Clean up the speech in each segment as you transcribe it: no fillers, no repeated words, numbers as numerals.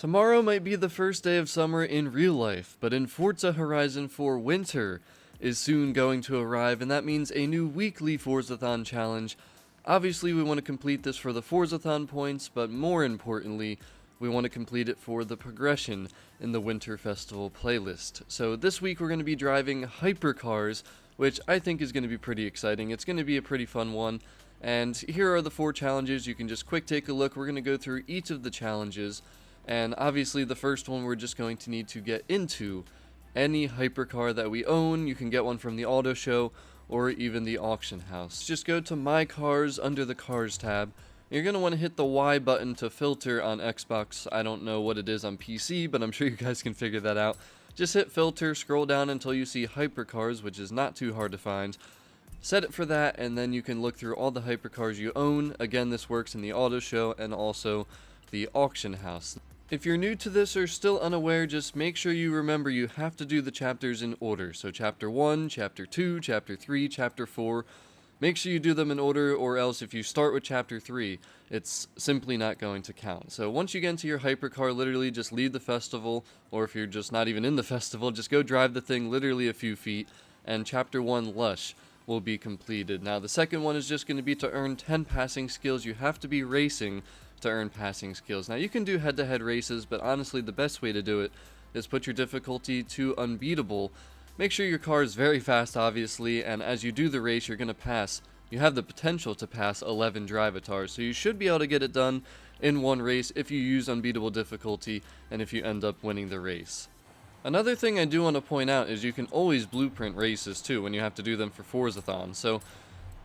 Tomorrow might be the first day of summer in real life, but in Forza Horizon 4 winter is soon going to arrive, and that means a new weekly Forzathon challenge. Obviously we want to complete this for the Forzathon points, but more importantly, we want to complete it for the progression in the Winter Festival playlist. So this week we're going to be driving HYPERCARS, which I think is going to be pretty exciting. It's going to be a pretty fun one. And here are the 4 challenges. You can just quick take a look. We're going to go through each of the challenges. And obviously the first one we're just going to need to get into any hypercar that we own. You can get one from the auto show or even the auction house. Just go to My Cars under the Cars tab. You're going to want to hit the Y button to filter on Xbox. I don't know what it is on PC, but I'm sure you guys can figure that out. Just hit filter, scroll down until you see hypercars, which is not too hard to find. Set it for that, and then you can look through all the hypercars you own. Again, this works in the auto show and also the auction house. If you're new to this or still unaware, just make sure you remember you have to do the chapters in order. So chapter 1, chapter 2, chapter 3, chapter 4. Make sure you do them in order, or else if you start with chapter 3, it's simply not going to count. So once you get into your hypercar, literally just leave the festival, or if you're just not even in the festival, just go drive the thing literally a few feet, and chapter 1, Lush, will be completed. Now the second one is just going to be to earn 10 passing skills. You have to be racing to earn passing skills. Now you can do head-to-head races, but honestly the best way to do it is put your difficulty to unbeatable. Make sure your car is very fast, obviously, and as you do the race you're going to pass, you have the potential to pass 11 drivatars, so you should be able to get it done in one race if you use unbeatable difficulty and if you end up winning the race. Another thing I do want to point out is you can always blueprint races too when you have to do them for Forzathon. So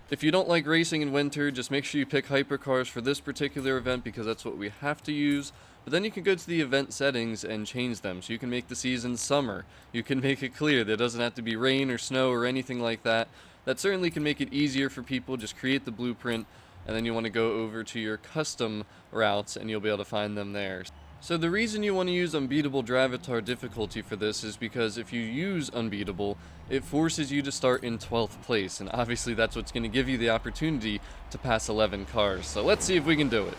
if you don't like racing in winter, just make sure you pick hypercars for this particular event because that's what we have to use. But then you can go to the event settings and change them. So you can make the season summer. You can make it clear. There doesn't have to be rain or snow or anything like that. That certainly can make it easier for people. Just create the blueprint and then you want to go over to your custom routes and you'll be able to find them there. So the reason you want to use unbeatable drivatar difficulty for this is because if you use unbeatable, it forces you to start in 12th place, and obviously that's what's going to give you the opportunity to pass 11 cars. So let's see if we can do it.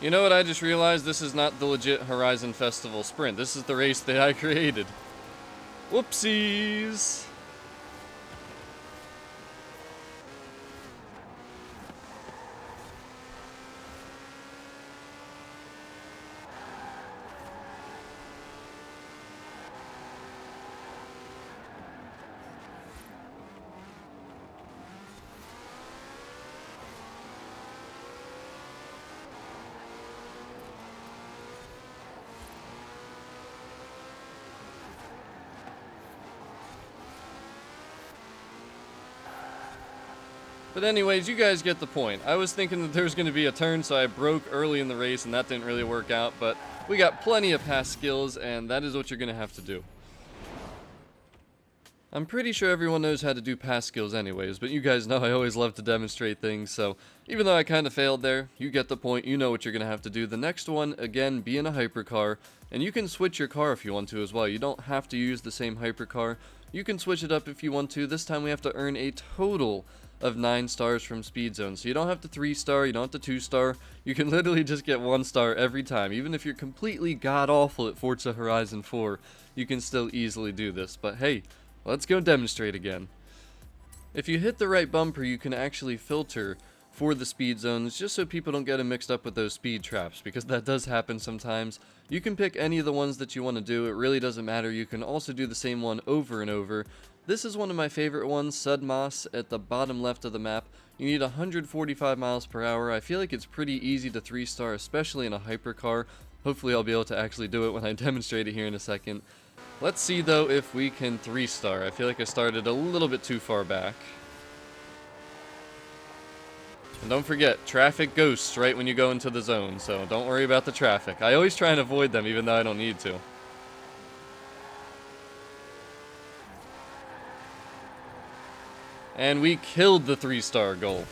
You know what I just realized? This is not the legit Horizon Festival Sprint. This is the race that I created. Whoopsies! But anyways, you guys get the point. I was thinking that there was going to be a turn, so I broke early in the race, and that didn't really work out. But we got plenty of pass skills, and that is what you're going to have to do. I'm pretty sure everyone knows how to do pass skills anyways, but you guys know I always love to demonstrate things, so even though I kind of failed there, you get the point, you know what you're going to have to do. The next one, again, be in a hypercar, and you can switch your car if you want to as well. You don't have to use the same hypercar. You can switch it up if you want to. This time we have to earn a total of 9 stars from Speed Zone. So you don't have to 3-star, you don't have to 2-star. You can literally just get 1 star every time. Even if you're completely god-awful at Forza Horizon 4, you can still easily do this. But hey, let's go demonstrate again. If you hit the right bumper, you can actually filter for the speed zones, just so people don't get them mixed up with those speed traps, because that does happen sometimes. You can pick any of the ones that you want to do, it really doesn't matter. You can also do the same one over and over. This is one of my favorite ones, Sudmas, at the bottom left of the map. You need 145 miles per hour. I feel like it's pretty easy to 3-star, especially in a hypercar. Hopefully I'll be able to actually do it when I demonstrate it here in a second. Let's see though if we can 3-star. I feel like I started a little bit too far back. And don't forget, traffic ghosts right when you go into the zone, so don't worry about the traffic. I always try and avoid them even though I don't need to. And we killed the 3-star goal.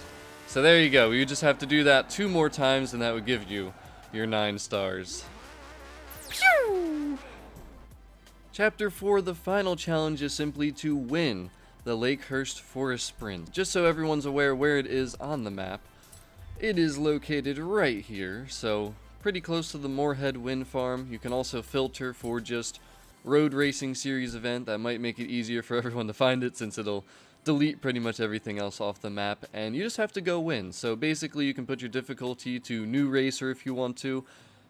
So there you go. You just have to do that 2 more times and that would give you your 9 stars. Pew! Chapter 4, the final challenge, is simply to win the Lakehurst Forest Sprint. Just so everyone's aware where it is on the map, it is located right here, so pretty close to the Moorhead Wind Farm. You can also filter for just road racing series event. That might make it easier for everyone to find it, since it'll delete pretty much everything else off the map, and you just have to go win. So basically you can put your difficulty to new racer if you want to.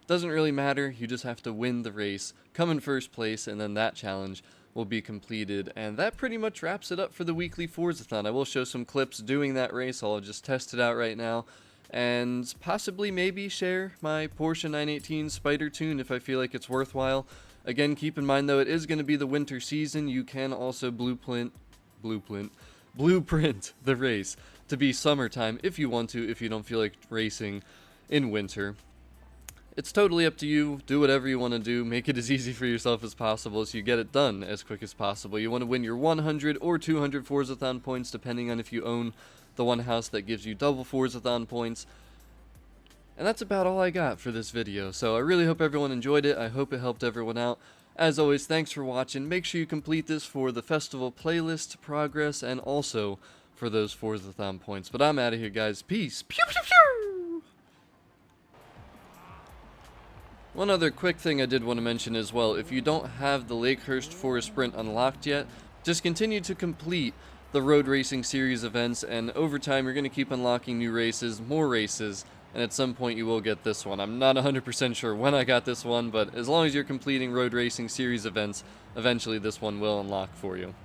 Doesn't really matter, you just have to win the race, come in first place, and then that challenge will be completed. And that pretty much wraps it up for the weekly Forzathon. I will show some clips doing that race. I'll just test it out right now, and possibly maybe share my Porsche 918 Spider tune if I feel like it's worthwhile. Again, keep in mind though, it is going to be the winter season. You can also blueprint the race to be summertime if you want to, if you don't feel like racing in winter. It's totally up to you. Do whatever you want to do. Make it as easy for yourself as possible so you get it done as quick as possible. You want to win your 100 or 200 Forzathon points, depending on if you own the one house that gives you double Forzathon points. And that's about all I got for this video. So I really hope everyone enjoyed it. I hope it helped everyone out. As always, thanks for watching. Make sure you complete this for the festival playlist progress and also for those Forzathon points. But I'm out of here, guys. Peace. Pew, pew, pew. One other quick thing I did want to mention as well. If you don't have the Lakehurst Forest Sprint unlocked yet, just continue to complete the road racing series events, and over time you're going to keep unlocking new races, more races, and at some point you will get this one. I'm not 100% sure when I got this one, but as long as you're completing road racing series events, eventually this one will unlock for you.